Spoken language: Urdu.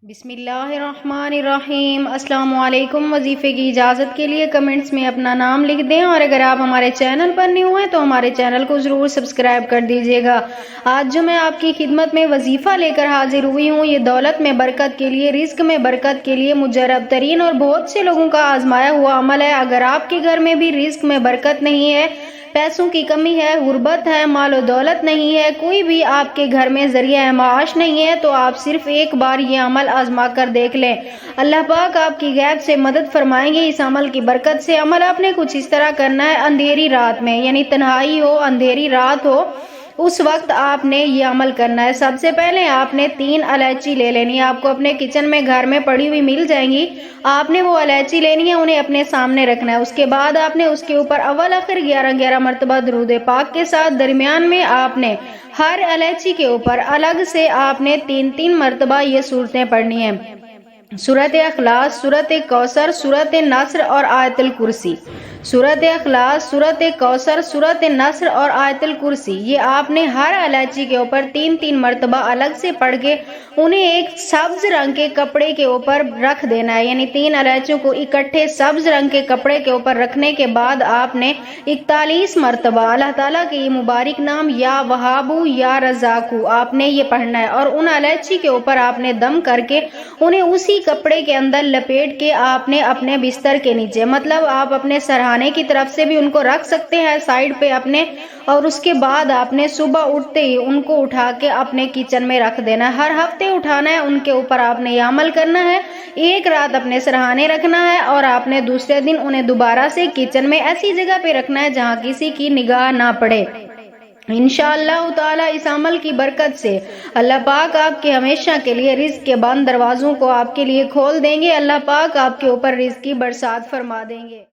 بسم اللہ الرحمن الرحیم۔ السلام علیکم۔ وظیفے کی اجازت کے لیے کمنٹس میں اپنا نام لکھ دیں، اور اگر آپ ہمارے چینل پر نیو ہیں تو ہمارے چینل کو ضرور سبسکرائب کر دیجیے گا۔ آج جو میں آپ کی خدمت میں وظیفہ لے کر حاضر ہوئی ہوں، یہ دولت میں برکت کے لیے، رزق میں برکت کے لیے مجرب ترین اور بہت سے لوگوں کا آزمایا ہوا عمل ہے۔ اگر آپ کے گھر میں بھی رزق میں برکت نہیں ہے، پیسوں کی کمی ہے، غربت ہے، مال و دولت نہیں ہے، کوئی بھی آپ کے گھر میں ذریعہ معاش نہیں ہے، تو آپ صرف ایک بار یہ عمل آزما کر دیکھ لیں۔ اللہ پاک آپ کی غیب سے مدد فرمائیں گے اس عمل کی برکت سے۔ عمل آپ نے کچھ اس طرح کرنا ہے، اندھیری رات میں، یعنی تنہائی ہو، اندھیری رات ہو، اس وقت آپ نے یہ عمل کرنا ہے۔ سب سے پہلے آپ نے 3 الائچی لے لینی ہے، آپ کو اپنے کچن میں گھر میں پڑی ہوئی مل جائیں گی۔ آپ نے وہ الائچی لینی ہے، انہیں اپنے سامنے رکھنا ہے۔ اس کے بعد آپ نے اس کے اوپر اول آخر 11 مرتبہ درود پاک کے ساتھ، درمیان میں آپ نے ہر الائچی کے اوپر الگ سے آپ نے 3 مرتبہ یہ سورتیں پڑھنی ہیں: سورۃ اخلاص، سورۃ کوثر، سورۃ نصر اور آیت الکرسی۔ سورۃ اخلاص، سورۃ کوثر، سورۃ نصر اور آیت الکرسی، یہ آپ نے ہر الائچی کے اوپر 3 مرتبہ الگ سے پڑھ کے انہیں ایک سبز رنگ کے کپڑے کے اوپر رکھ دینا ہے۔ یعنی 3 الائچیوں کو اکٹھے سبز رنگ کے کپڑے کے اوپر رکھنے کے بعد آپ نے 41 مرتبہ اللہ تعالیٰ کے یہ مبارک نام یا وہابو یا رزاقو آپ نے یہ پڑھنا ہے، اور ان الائچی کے اوپر آپ نے دم کر کے انہیں اسی کپڑے کے اندر لپیٹ کے آپ نے اپنے بستر کے نیچے، مطلب آپ اپنے سرہانے کی طرف سے بھی ان کو رکھ سکتے ہیں سائیڈ پہ اپنے، اور اس کے بعد آپ نے صبح اٹھتے ہی ان کو اٹھا کے اپنے کچن میں رکھ دینا ہے۔ ہر ہفتے اٹھانا ہے، ان کے اوپر آپ نے یہ عمل کرنا ہے، ایک رات اپنے سرہانے رکھنا ہے، اور آپ نے دوسرے دن انہیں دوبارہ سے کچن میں ایسی جگہ پہ رکھنا ہے جہاں کسی کی نگاہ نہ پڑے۔ انشاءاللہ تعالی اس عمل کی برکت سے اللہ پاک آپ کے ہمیشہ کے لیے رزق کے بند دروازوں کو آپ کے لیے کھول دیں گے۔ اللہ پاک آپ کے اوپر رزق کی برسات فرما دیں گے۔